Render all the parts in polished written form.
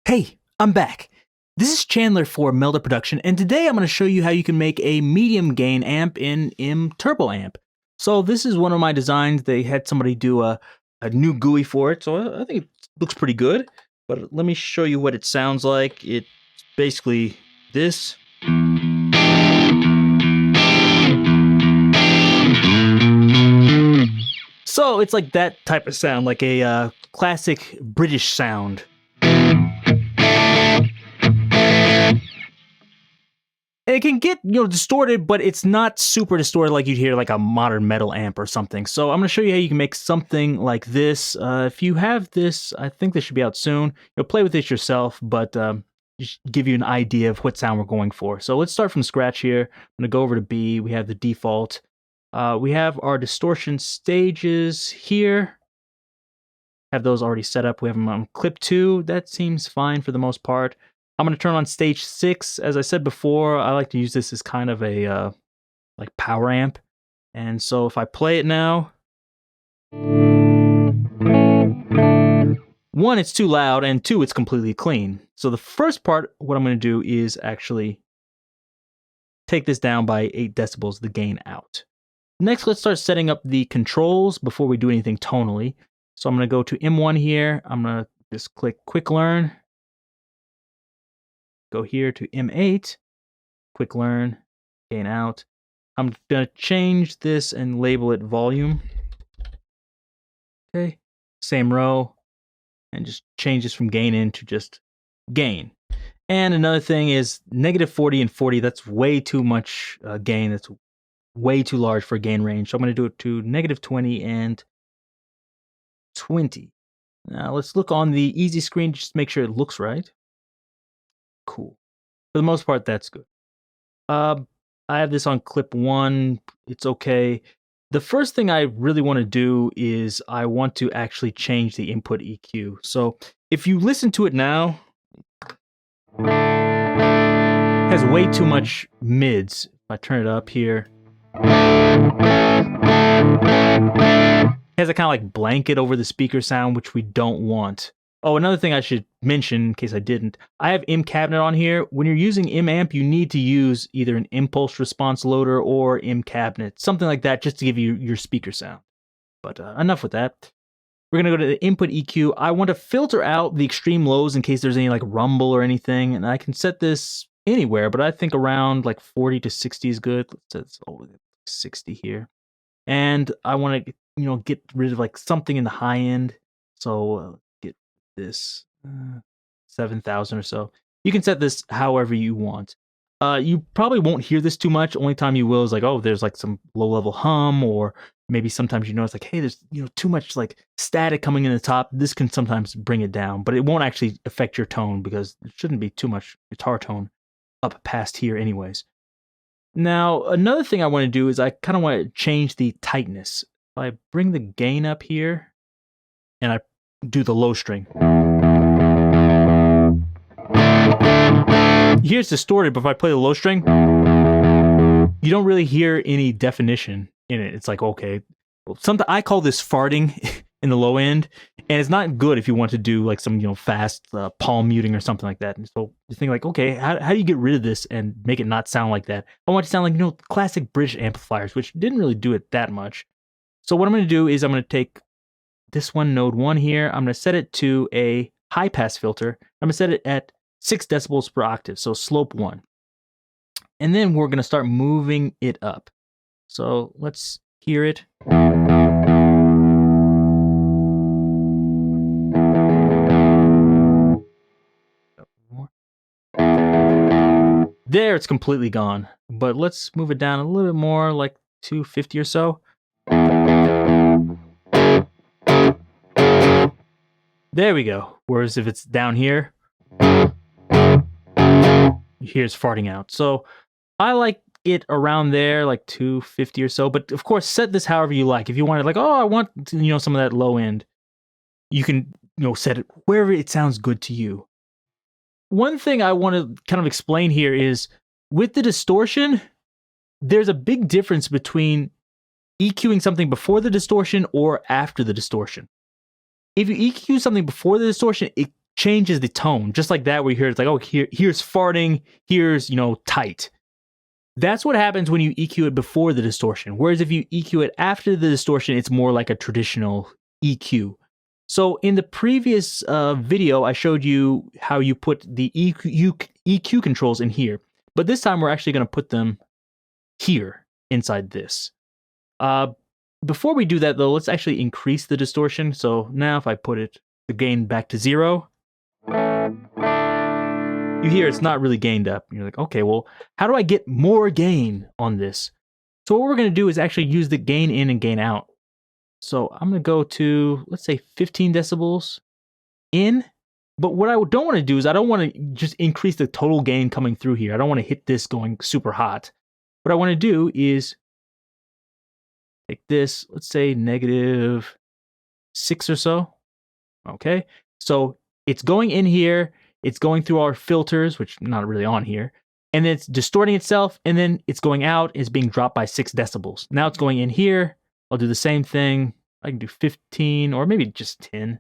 Hey, I'm back. This is Chandler for Melda Production, and today I'm going to show you how you can make a medium gain amp in MTurboAmp. So this is one of my designs. They had somebody do a new GUI for it, so I think it looks pretty good. But let me show you what it sounds like. It's basically this. So it's like that type of sound, like a classic British sound. It can get, distorted, but it's not super distorted like you'd hear like a modern metal amp or something. So I'm going to show you how you can make something like this. If you have this, I think this should be out soon. You'll play with this yourself, but just give you an idea of what sound we're going for. So let's start from scratch here. I'm going to go over to B. We have the default. We have our distortion stages here. Have those already set up. We have them on clip 2. That seems fine for the most part. I'm going to turn on stage 6. As I said before, I like to use this as kind of a like power amp. And so if I play it now, 1, it's too loud, and 2, it's completely clean. So the first part, what I'm going to do is actually take this down by 8 decibels, the gain out. Next, let's start setting up the controls before we do anything tonally. So I'm going to go to M1 here. I'm going to just click Quick Learn. Go here to M8, Quick Learn, gain out. I'm going to change this and label it volume. Okay, same row, and just change this from gain in to just gain. And another thing is -40 and 40, that's way too much gain. That's way too large for gain range. So I'm going to do it to -20 and 20. Now let's look on the easy screen just to make sure it looks right. Cool. For the most part, that's good. I have this on clip 1. It's okay. The first thing I really want to do is I want to actually change the input EQ. So if you listen to it now, it has way too much mids. If I turn it up here, it has a kind of like blanket over the speaker sound, which we don't want. Oh, another thing I should mention, in case I didn't, I have M cabinet on here. When you're using M amp, you need to use either an impulse response loader or M cabinet, something like that, just to give you your speaker sound. But enough with that. We're going to go to the input EQ. I want to filter out the extreme lows in case there's any like rumble or anything, and I can set this anywhere, but I think around like 40 to 60 is good. Let's set 60 here. And I want to, get rid of like something in the high end. So get this 7,000 or so. You can set this however you want. You probably won't hear this too much. Only time you will is like, oh, there's like some low level hum, or maybe sometimes you notice like, hey, there's too much like static coming in the top. This can sometimes bring it down, but it won't actually affect your tone because it shouldn't be too much guitar tone up past here anyways. Now, another thing I want to do is I kind of want to change the tightness. If I bring the gain up here and I do the low string, you hear it's distorted, but if I play the low string, you don't really hear any definition in it. It's like, okay, I call this farting in the low end, and it's not good if you want to do like some fast palm muting or something like that. And so you think like, okay, how do you get rid of this and make it not sound like that? I want it to sound like classic British amplifiers, which didn't really do it that much. So what I'm going to do is I'm going to take this one, node 1 here. I'm going to set it to a high pass filter. I'm going to set it at 6 decibels per octave, so slope 1. And then we're going to start moving it up. So let's hear it. There, it's completely gone. But let's move it down a little bit more, like 250 or so. There we go. Whereas if it's down here, you hear it's farting out. So I like it around there, like 250 or so. But of course, set this however you like. If you wanted like, oh, I want some of that low end, you can set it wherever it sounds good to you. One thing I want to kind of explain here is with the distortion, there's a big difference between EQing something before the distortion or after the distortion. If you EQ something before the distortion, it changes the tone, just like that, where you hear it's like, oh, here's farting, here's, tight. That's what happens when you EQ it before the distortion. Whereas if you EQ it after the distortion, it's more like a traditional EQ. So in the previous video, I showed you how you put the EQ controls in here. But this time we're actually going to put them here inside this. Before we do that, though, let's actually increase the distortion. So now if I put the gain back to 0, you hear it's not really gained up. You're like, okay, well, how do I get more gain on this? So what we're going to do is actually use the gain in and gain out. So I'm going to go to, let's say, 15 decibels in. But what I don't want to do is I don't want to just increase the total gain coming through here. I don't want to hit this going super hot. What I want to do is take this, let's say -6 or so. Okay, so it's going in here. It's going through our filters, which are not really on here. And it's distorting itself. And then it's going out. It's being dropped by 6 decibels. Now it's going in here. I'll do the same thing. I can do 15 or maybe just 10.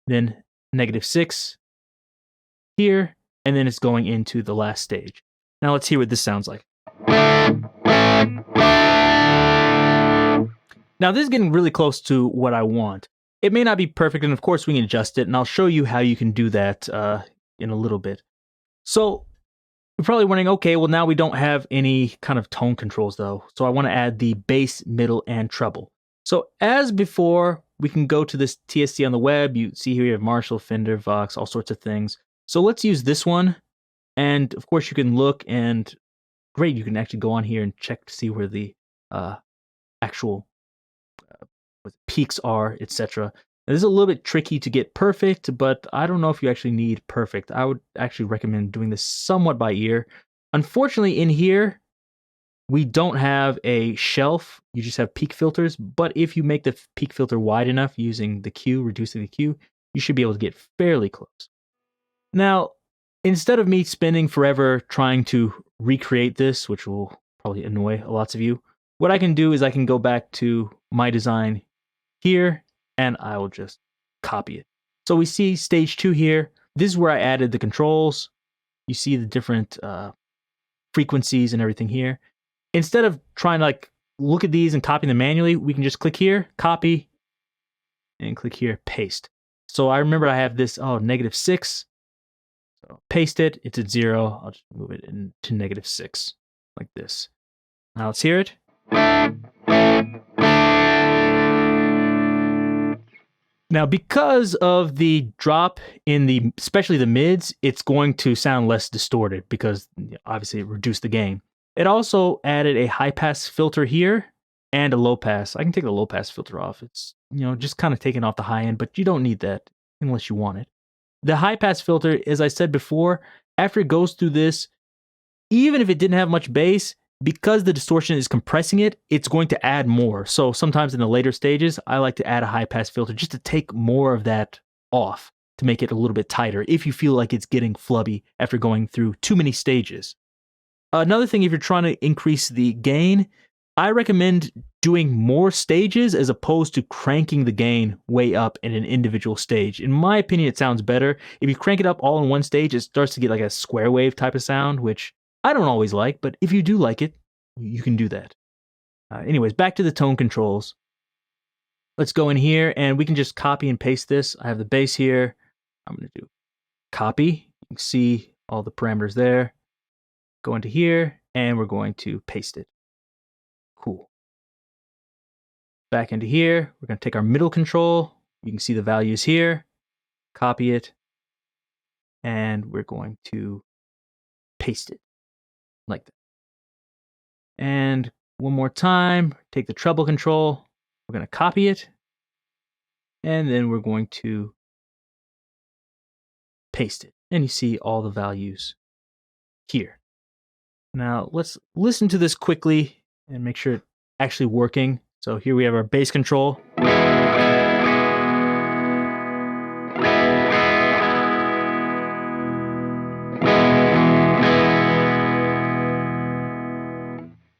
Then -6 here. And then it's going into the last stage. Now let's hear what this sounds like. Now this is getting really close to what I want. It may not be perfect, and of course we can adjust it, and I'll show you how you can do that in a little bit. So you're probably wondering, okay, well now we don't have any kind of tone controls though. So I want to add the bass, middle, and treble. So as before, we can go to this TSC on the web. You see here we have Marshall, Fender, Vox, all sorts of things. So let's use this one. And of course you can look, and great, you can actually go on here and check to see where the actual what peaks are, etc. This is a little bit tricky to get perfect, but I don't know if you actually need perfect. I would actually recommend doing this somewhat by ear. Unfortunately, in here, we don't have a shelf. You just have peak filters, but if you make the peak filter wide enough using the Q, reducing the Q, you should be able to get fairly close. Now, instead of me spending forever trying to recreate this, which will probably annoy lots of you, what I can do is I can go back to my design here, and I will just copy it. So we see stage 2 here. This is where I added the controls. You see the different frequencies and everything here. Instead of trying to look at these and copy them manually, we can just click here, copy, and click here, paste. So I remember I have this, -6. So paste it, it's at 0. I'll just move it into -6, like this. Now let's hear it. Now, because of the drop in especially the mids, it's going to sound less distorted because obviously it reduced the gain. It also added a high pass filter here and a low pass. I can take the low pass filter off. It's, just kind of taking off the high end, but you don't need that unless you want it. The high pass filter, as I said before, after it goes through this, even if it didn't have much bass, because the distortion is compressing it, it's going to add more. So sometimes in the later stages, I like to add a high pass filter just to take more of that off, to make it a little bit tighter if you feel like it's getting flubby after going through too many stages. Another thing, if you're trying to increase the gain, I recommend doing more stages as opposed to cranking the gain way up in an individual stage. In my opinion, it sounds better. If you crank it up all in one stage, it starts to get like a square wave type of sound, which I don't always like, but if you do like it, you can do that. Anyways, back to the tone controls. Let's go in here and we can just copy and paste this. I have the bass here. I'm going to do copy. You can see all the parameters there. Go into here and we're going to paste it. Cool. Back into here, we're going to take our middle control. You can see the values here. Copy it. And we're going to paste it like that. And one more time, take the treble control. We're going to copy it. And then we're going to paste it. And you see all the values here. Now let's listen to this quickly and make sure it's actually working. So here we have our bass control.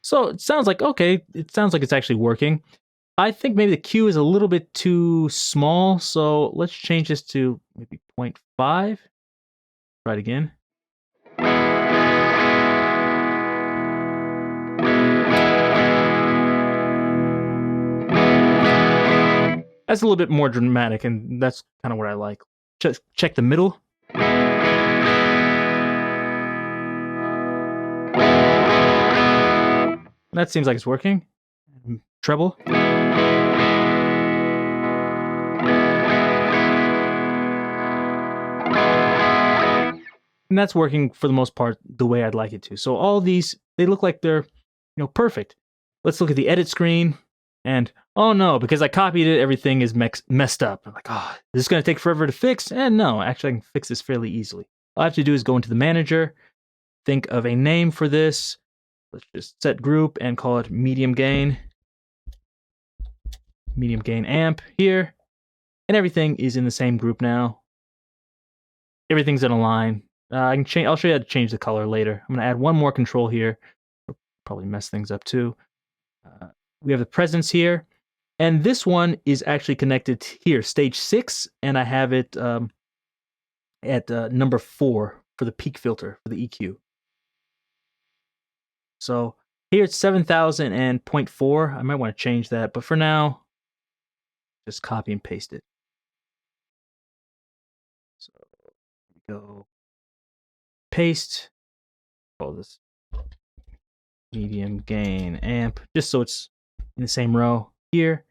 So it sounds like, okay, it sounds like it's actually working. I think maybe the Q is a little bit too small, so let's change this to maybe 0.5. Try it again. That's a little bit more dramatic, and that's kind of what I like. Just check the middle. That seems like it's working. Treble. And that's working for the most part the way I'd like it to. So all these, they look like they're, perfect. Let's look at the edit screen, and oh no, because I copied it, everything is messed up. I'm like, oh, this is going to take forever to fix. And no, actually I can fix this fairly easily. All I have to do is go into the manager, think of a name for this. Let's just set group and call it medium gain amp here. And everything is in the same group now. Everything's in a line. I'll show you how to change the color later. I'm going to add one more control here. It'll probably mess things up too. We have the presence here. And this one is actually connected here, stage 6. And I have it at number 4 for the peak filter, for the EQ. So here it's 7,000 and 0.4. I might want to change that. But for now, just copy and paste it. So go paste, call this medium gain amp, just so it's in the same row here.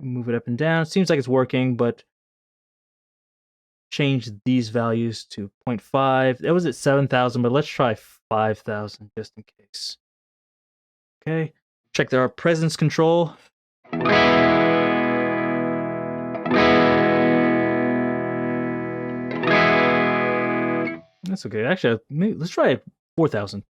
Move it up and down. Seems like it's working, but change these values to 0.5. That was at 7,000, but let's try 5,000 just in case. Okay, check our presence control. That's okay. Actually, let's try 4,000.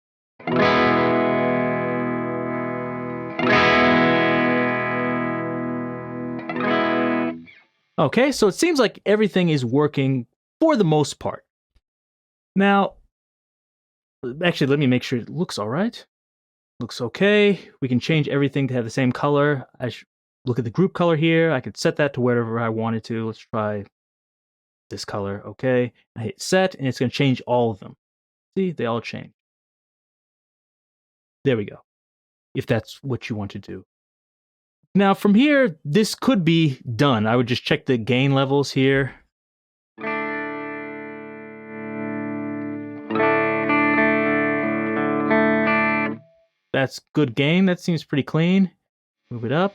Okay, so it seems like everything is working for the most part. Now, actually, let me make sure it looks all right. Looks okay. We can change everything to have the same color. I should look at the group color here. I could set that to whatever I wanted to. Let's try this color. Okay. I hit set, and it's going to change all of them. See, they all change. There we go. If that's what you want to do. Now, from here, this could be done. I would just check the gain levels here. That's good gain. That seems pretty clean. Move it up.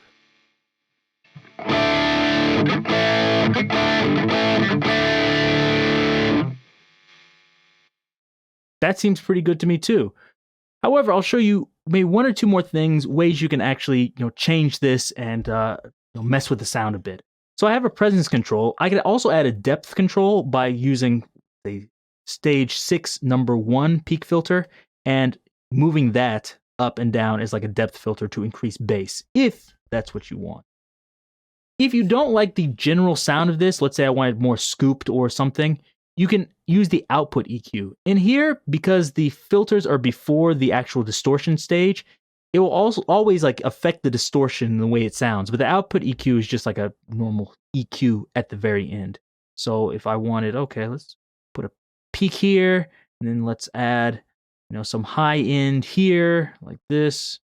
That seems pretty good to me too. However, I'll show you maybe one or two more things, ways you can actually, change this and mess with the sound a bit. So I have a presence control. I could also add a depth control by using the stage 6 number 1 peak filter and moving that up and down as like a depth filter to increase bass, if that's what you want. If you don't like the general sound of this, let's say I wanted more scooped or something, you can use the output EQ. In here, because the filters are before the actual distortion stage, it will also always like affect the distortion in the way it sounds. But the output EQ is just like a normal EQ at the very end. So if I wanted, okay, let's put a peak here, and then let's add, some high end here, like this,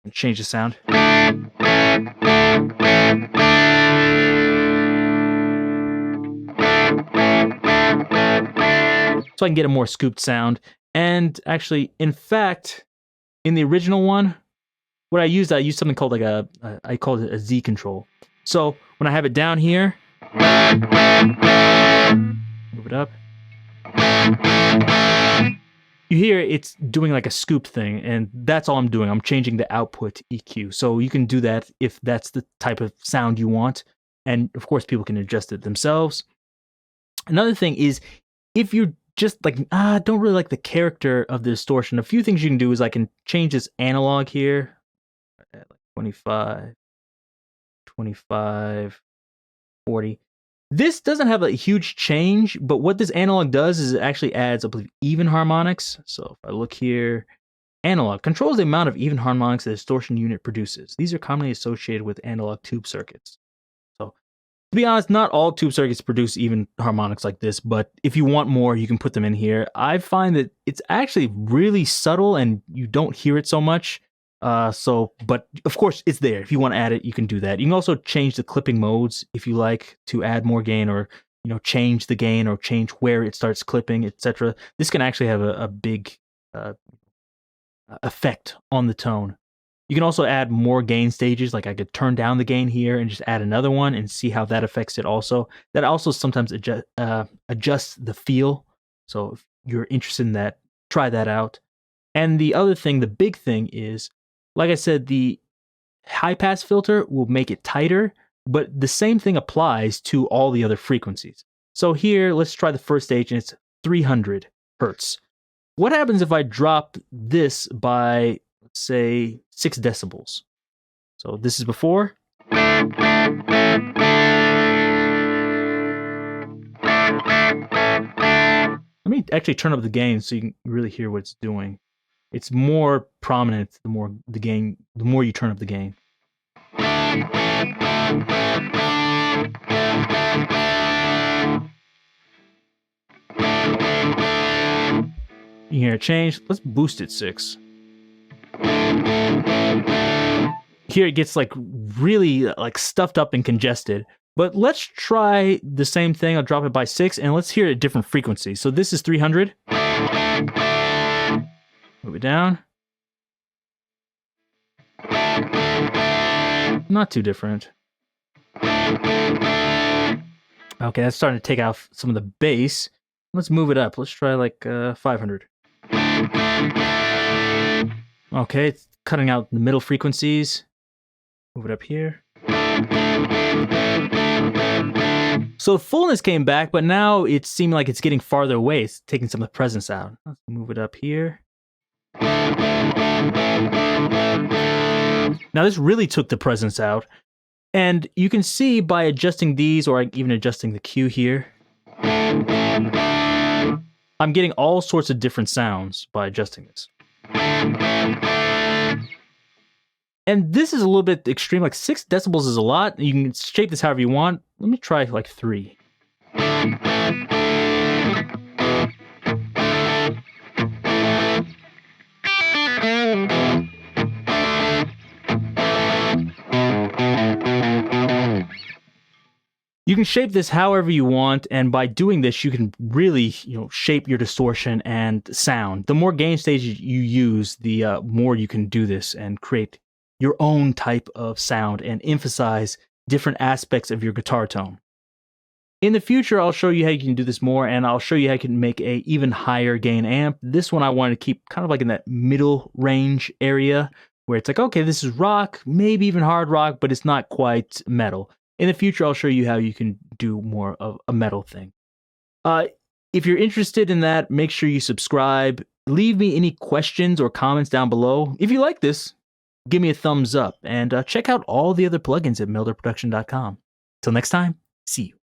and change the sound. So I can get a more scooped sound. And actually, in fact, in the original one, what I used something called like I called it a Z control. So when I have it down here, move it up, you hear it's doing like a scoop thing, and that's all I'm doing. I'm changing the output EQ. So you can do that if that's the type of sound you want. And of course, people can adjust it themselves. Another thing is, if you're just like, don't really like the character of the distortion, a few things you can do is I can change this analog here at like 25, 25, 40. This doesn't have a huge change, but what this analog does is it actually adds, I believe, even harmonics. So if I look here, Analog controls the amount of even harmonics the distortion unit produces. These are commonly associated with analog tube circuits. So, to be honest, not all tube circuits produce even harmonics like this, but if you want more, you can put them in here. I find that it's actually really subtle and you don't hear it so much. But of course, it's there. If you want to add it, you can do that. You can also change the clipping modes if you like to add more gain, or change the gain or change where it starts clipping, etc. This can actually have a big effect on the tone. You can also add more gain stages, like I could turn down the gain here and just add another one and see how that affects it also. That also sometimes adjusts the feel. So if you're interested in that, try that out. And the other thing, the big thing is, like I said, the high pass filter will make it tighter, but the same thing applies to all the other frequencies. So here, let's try the first stage, and it's 300 hertz. What happens if I drop this by, let's say, 6 decibels? So this is before. Let me actually turn up the gain so you can really hear what it's doing. It's more prominent the more you turn up the gain. You hear it change. Let's boost it 6. Here it gets like really like stuffed up and congested. But let's try the same thing. I'll drop it by 6 and let's hear it at different frequencies. So this is 300. Move it down. Not too different. Okay, that's starting to take out some of the bass. Let's move it up. Let's try like 500. Okay, it's cutting out the middle frequencies. Move it up here. So fullness came back, but now it seemed like it's getting farther away. It's taking some of the presence out. Let's move it up here. Now this really took the presence out. And you can see by adjusting these, or even adjusting the Q here, I'm getting all sorts of different sounds by adjusting this. And this is a little bit extreme, like 6 decibels is a lot. You can shape this however you want. Let me try like 3. You can shape this however you want, and by doing this, you can really, shape your distortion and sound. The more gain stages you use, the more you can do this and create your own type of sound and emphasize different aspects of your guitar tone. In the future, I'll show you how you can do this more, and I'll show you how you can make an even higher gain amp. This one I wanted to keep kind of like in that middle range area, where it's like, okay, this is rock, maybe even hard rock, but it's not quite metal. In the future, I'll show you how you can do more of a metal thing. If you're interested in that, make sure you subscribe. Leave me any questions or comments down below. If you like this, give me a thumbs up, and check out all the other plugins at meldaproduction.com. Till next time, see you.